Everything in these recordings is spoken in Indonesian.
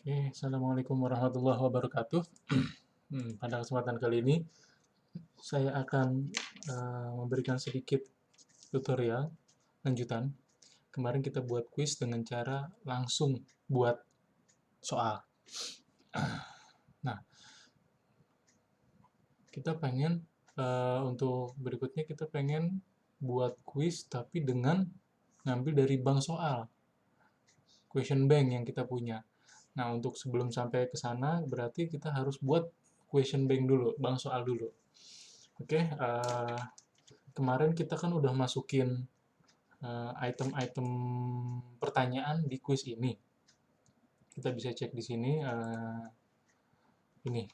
Oke, Assalamualaikum warahmatullahi wabarakatuh. Pada kesempatan kali ini, saya akan memberikan sedikit tutorial lanjutan. Kemarin kita buat kuis dengan cara langsung buat soal. Nah, kita pengen untuk berikutnya kita pengen buat kuis tapi dengan ngambil dari bank soal, question bank yang kita punya. Nah, untuk sebelum sampai ke sana, berarti kita harus buat question bank dulu, bank soal dulu. Oke, kemarin kita kan udah masukin item-item pertanyaan di quiz ini. Kita bisa cek di sini, ini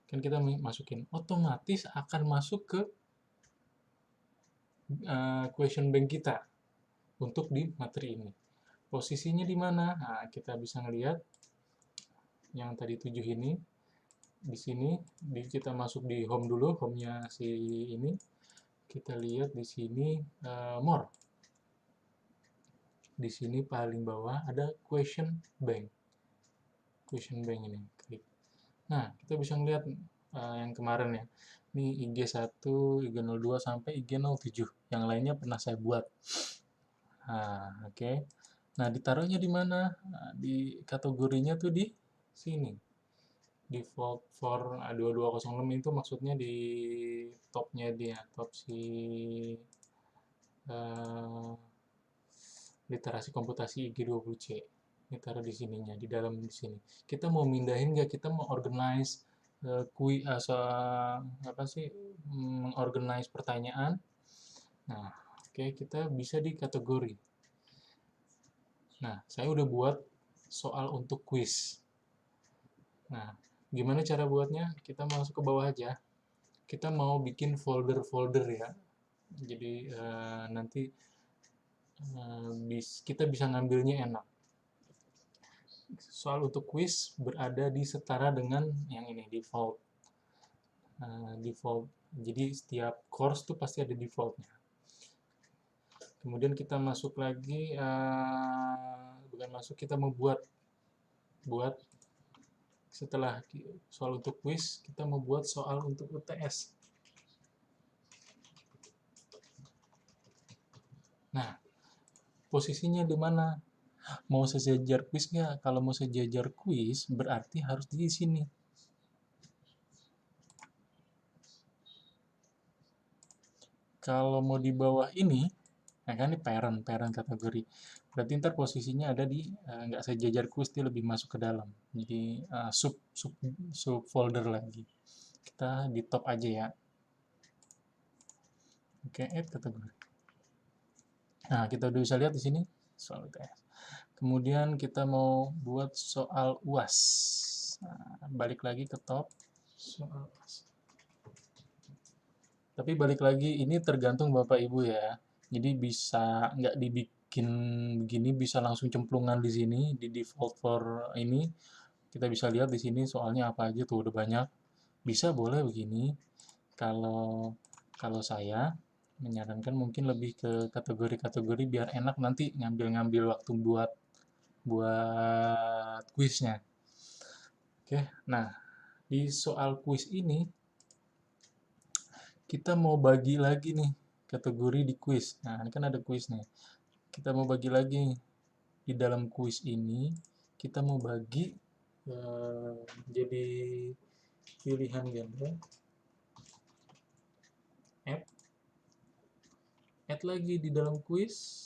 kan kita masukin, otomatis akan masuk ke question bank kita untuk di materi ini. Posisinya di mana? Nah, kita bisa ngelihat yang tadi 7 ini. Di sini kita masuk di home dulu, home-nya si ini. Kita lihat di sini more. Di sini paling bawah ada question bank. Question bank ini, klik. Nah, kita bisa ngeliat yang kemarin ya. Ini IG1, IG02 sampai IG07. Yang lainnya pernah saya buat. Nah, oke. Nah, ditaruhnya di mana? Nah, di kategorinya tuh di sini. Default for 2206 itu maksudnya di topnya dia, top si literasi komputasi IG20C. Ini taruh di sininya, di dalam di sini. Kita mau mindahin nggak? Kita mau organize apa sih? Mengorganize pertanyaan. Nah, oke, kita bisa di kategori. Nah, saya udah buat soal untuk quiz. Nah, gimana cara buatnya? Kita masuk ke bawah aja. Kita mau bikin folder-folder ya. Jadi nanti kita bisa ngambilnya enak. Soal untuk quiz berada di setara dengan yang ini, default. Default. Jadi setiap course tuh pasti ada defaultnya. Kemudian kita masuk lagi, bukan masuk, kita mau buat setelah soal untuk quiz, kita mau buat soal untuk UTS. Nah, posisinya di mana? Mau sejajar kuis nggak? Kalau mau sejajar kuis, berarti harus di sini. Kalau mau di bawah ini, nah kan ini parent kategori. Berarti ntar posisinya ada di nggak sejajar kuis, dia lebih masuk ke dalam. Jadi sub folder lagi. Kita di top aja ya. Oke, add kategori. Nah, kita udah bisa lihat di sini soal UTS. Kemudian kita mau buat soal UAS. Nah, balik lagi ke top soal UAS. Tapi balik lagi, ini tergantung Bapak Ibu ya. Jadi bisa nggak dibikin begini, bisa langsung cemplungan di sini, di default for ini. Kita bisa lihat di sini soalnya apa aja tuh, udah banyak. Bisa boleh begini. Kalau kalau saya menyarankan mungkin lebih ke kategori-kategori biar enak nanti ngambil-ngambil waktu buat kuisnya. Oke, nah di soal kuis ini kita mau bagi lagi nih kategori di kuis. Nah, ini kan ada kuis nih. Kita mau bagi lagi di dalam kuis ini, kita mau bagi jadi pilihan ganda. Add lagi di dalam kuis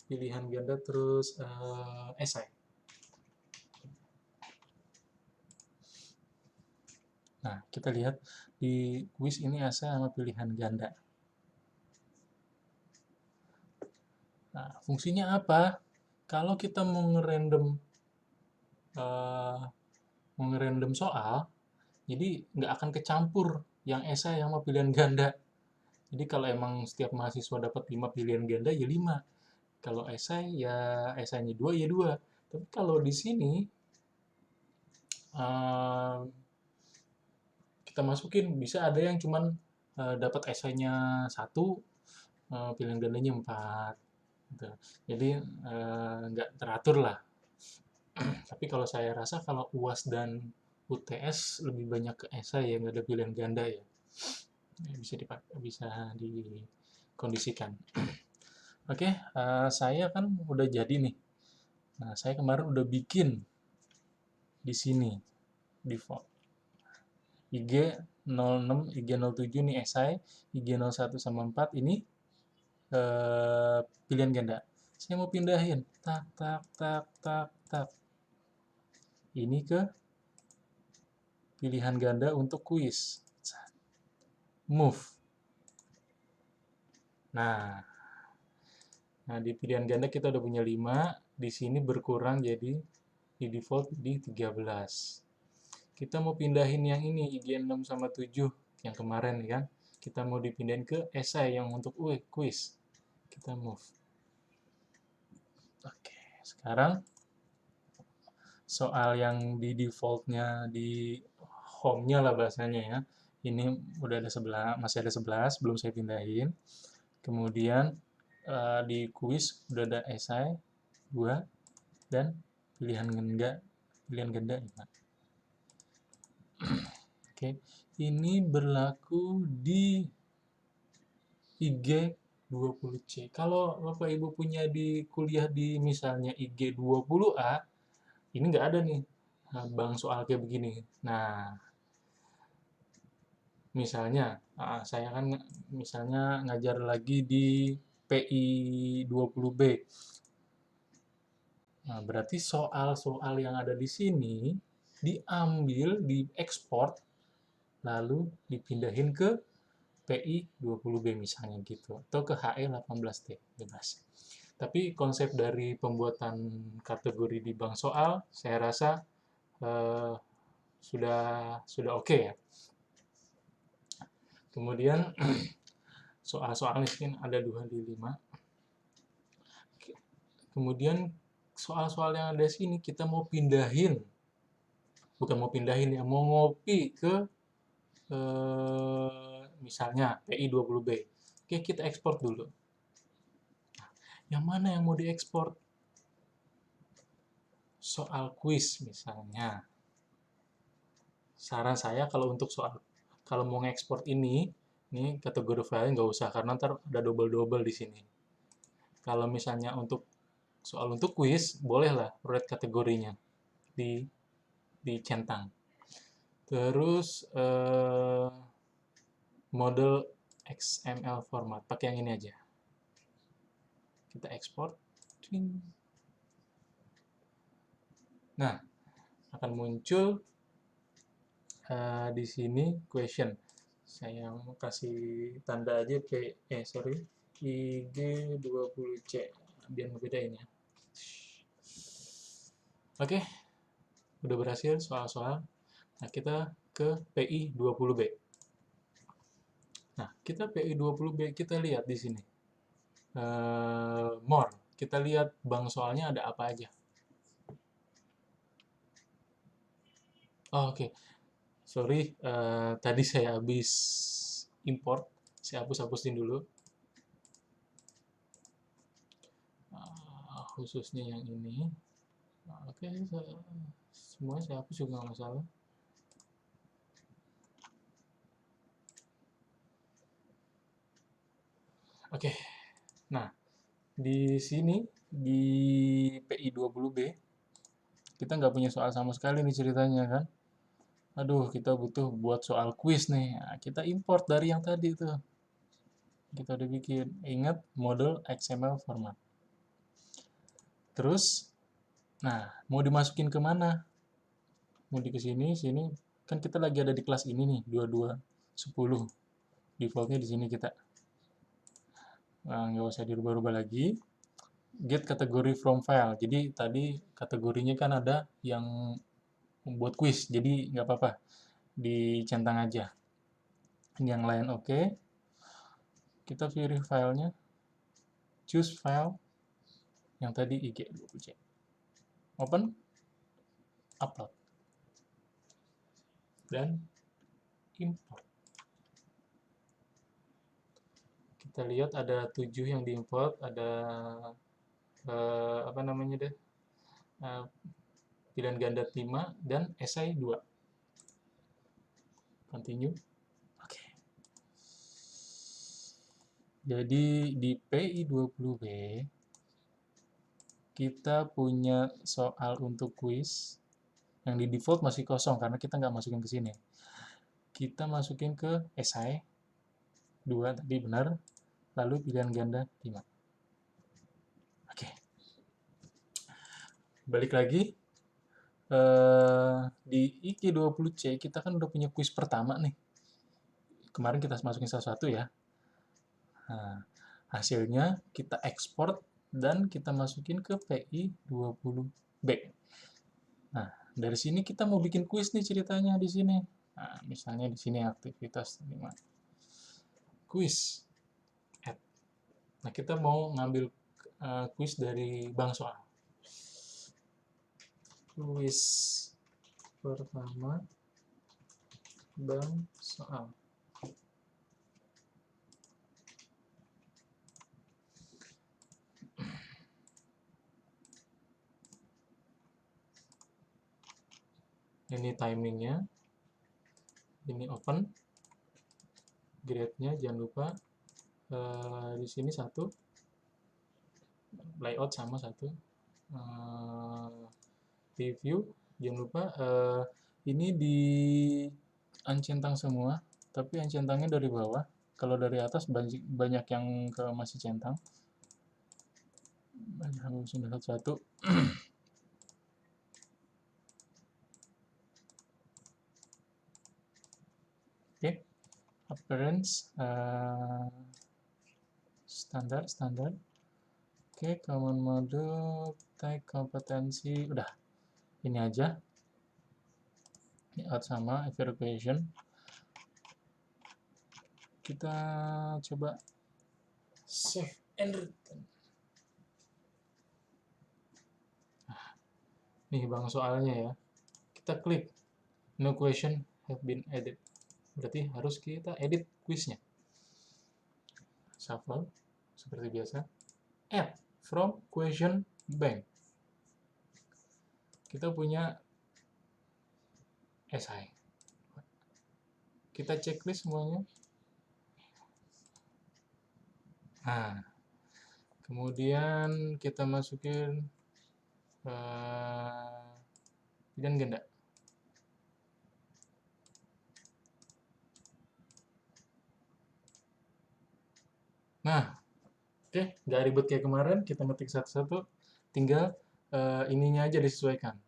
pilihan ganda terus esai. Nah, kita lihat di kuis ini esai sama pilihan ganda. Nah, fungsinya apa? Kalau kita mau ngerandom soal, jadi nggak akan kecampur yang esai sama pilihan ganda. Jadi kalau emang setiap mahasiswa dapat 5 pilihan ganda, ya 5. Kalau esai, ya esainya 2, ya 2. Tapi kalau di sini, kita masukin, bisa ada yang cuman dapat esainya 1, pilihan gandanya 4. Gitu. Jadi nggak teratur lah. Tapi kalau saya rasa kalau UAS dan UTS lebih banyak ke esai ya, nggak ada pilihan ganda ya. Bisa dipakai, bisa dikondisikan. Oke, saya kan udah jadi nih. Nah, saya kemarin udah bikin di sini default. IG 06, IG 07 nih esai, IG 01 sama 4 ini pilihan ganda. Saya mau pindahin, tak tak tak tak tak. Ini ke pilihan ganda untuk kuis. Move. Nah, di pilihan ganda kita udah punya 5, di sini berkurang jadi di default di 13. Kita mau pindahin yang ini, IG 6 sama 7 yang kemarin kan. Kita mau dipindahin ke esai yang untuk quiz. Kita move. Oke, sekarang soal yang di defaultnya di home-nya lah bahasanya ya. Ini udah ada 11, masih ada 11, belum saya pindahin. Kemudian di quiz udah ada esai 2 dan pilihan ganda 5. Oke, ini berlaku di IG 20C. Kalau Bapak Ibu punya di kuliah di misalnya IG 20A, ini nggak ada nih bang soal kayak begini. Nah, misalnya saya kan misalnya ngajar lagi di PI 20B. Nah, berarti soal-soal yang ada di sini diambil, diekspor, lalu dipindahin ke PI 20B misalnya gitu, atau ke HE 18T, bebas. Tapi konsep dari pembuatan kategori di bank soal, saya rasa eh, sudah oke ya. Kemudian soal-soal ini ada 2 di 5. Kemudian soal-soal yang ada sini kita mau pindahin, bukan mau pindahin ya, mau ngopi ke misalnya PI 20B. Oke, kita ekspor dulu. Yang mana yang mau diekspor? Soal kuis misalnya. Saran saya kalau untuk kalau mau ngekspor ini kategori file nggak usah karena ntar ada double-double di sini. Kalau misalnya untuk soal untuk kuis, bolehlah red kategorinya dicentang. Terus model XML format, pakai yang ini aja. Kita ekspor. Nah, akan muncul di sini question. Saya mau kasih tanda aja IG20C biar ngebedain ya. Oke, udah berhasil soal-soal. Nah, kita ke PI 20B. Nah, kita PI 20B kita lihat di sini. More. Kita lihat bank soalnya ada apa aja. Oh, oke. Sorry, tadi saya habis import. Saya hapus-hapusin dulu. Khususnya yang ini. Oke, semua saya hapus juga nggak masalah. Oke, nah di sini di PI 20B kita nggak punya soal sama sekali nih ceritanya kan. Aduh, kita butuh buat soal quiz nih. Nah, kita import dari yang tadi tuh. Kita udah bikin. Ingat model XML format. Terus, nah mau dimasukin ke mana? Mau di kesini, sini. Kan kita lagi ada di kelas ini nih, 2210. Defaultnya di sini kita. Nah, nggak usah dirubah-rubah lagi. Get kategori from file. Jadi tadi kategorinya kan ada yang membuat quiz, jadi nggak apa-apa, dicentang aja. Yang lain oke. Kita pilih filenya, choose file, yang tadi IG20C. Open, upload, dan import. Kita lihat ada 7 yang diimport, ada apa namanya deh, pilihan ganda 5, dan esai 2. Continue. Oke. Jadi di PI20B kita punya soal untuk kuis yang di default masih kosong karena kita nggak masukin ke sini. Kita masukin ke esai 2 tadi benar, lalu pilihan ganda 5. Oke. Balik lagi. Di IQ20C kita kan udah punya kuis pertama nih. Kemarin kita masukin satu-satu ya. Nah, hasilnya kita ekspor dan kita masukin ke PI20B. Nah, dari sini kita mau bikin kuis nih ceritanya di sini. Nah, misalnya di sini aktivitas 5. Kuis. Add. Nah, kita mau ngambil kuis dari bank soal. Kuis pertama bank soal. Ini timingnya, ini open, grade-nya jangan lupa di sini 1, layout sama 1, review jangan lupa ini di uncentang semua, tapi uncentangnya dari bawah. Kalau dari atas banyak yang ke masih centang. Sudah satu. Oke, appearance standar. Oke, common model, tag kompetensi, udah ini aja. Layout sama, evaluation. Kita coba save and return. Nih bang soalnya ya, kita klik no question have been added, berarti harus kita edit quiznya. Shuffle seperti biasa, add from question bank. Kita punya esai, kita checklist semuanya. Nah, kemudian kita masukin pilihan ganda. Nah, oke, nggak ribet kayak kemarin, kita ngetik satu-satu, tinggal ininya aja disesuaikan.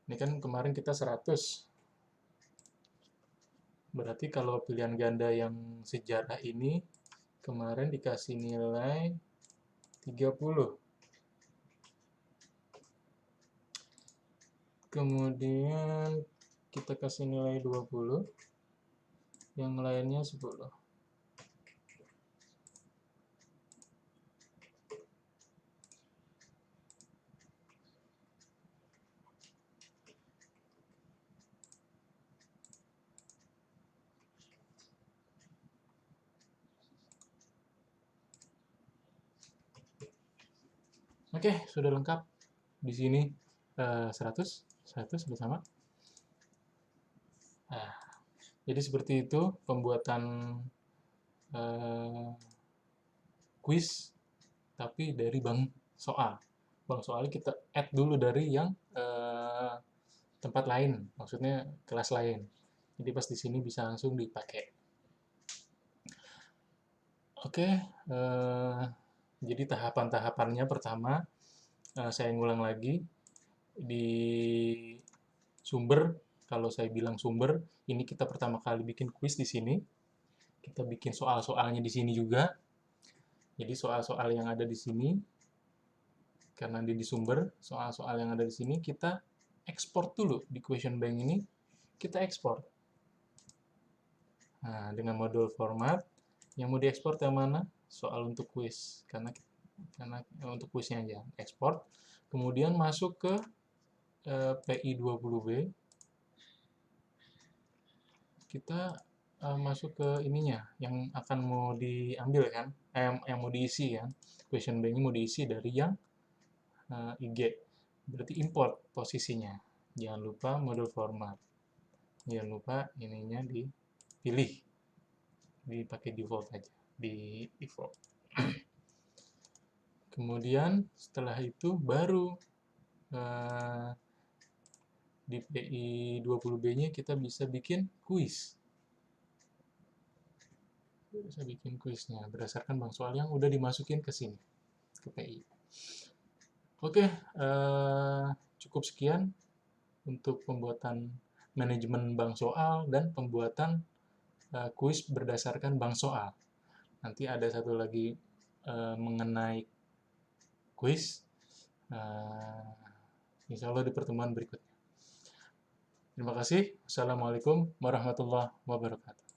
Ini kan kemarin kita 100. Berarti kalau pilihan ganda yang sejarah ini, kemarin dikasih nilai 30. Kemudian kita kasih nilai 20, yang lainnya 10. Oke, sudah lengkap. Di sini 100 sudah sama. Nah, jadi seperti itu pembuatan quiz, tapi dari bank soal. Bank soalnya kita add dulu dari yang tempat lain, maksudnya kelas lain. Jadi pas di sini bisa langsung dipakai. Oke, jadi tahapan-tahapannya pertama, saya ngulang lagi di sumber. Kalau saya bilang sumber, ini kita pertama kali bikin quiz di sini. Kita bikin soal-soalnya di sini juga. Jadi soal-soal yang ada di sini, karena di sumber, soal-soal yang ada di sini kita ekspor dulu di question bank ini. Kita ekspor. Nah, dengan modul format, yang mau diekspor yang mana? Soal untuk kuis, karena untuk kuisnya aja. Ekspor, kemudian masuk ke PI20B. Kita masuk ke ininya, yang akan mau diambil kan, yang mau diisi kan. Question bank-nya mau diisi dari yang IG. Berarti import posisinya. Jangan lupa model format. Jangan lupa ininya dipilih. Dipakai default aja. Di default. Kemudian setelah itu baru di PI 20B-nya kita bisa bikin kuis. Bisa bikin kuisnya berdasarkan bank soal yang udah dimasukin ke sini, ke PI. Oke, cukup sekian untuk pembuatan manajemen bank soal dan pembuatan kuis berdasarkan bank soal. Nanti ada satu lagi mengenai kuis, insya Allah di pertemuan berikutnya. Terima kasih. Wassalamualaikum warahmatullahi wabarakatuh.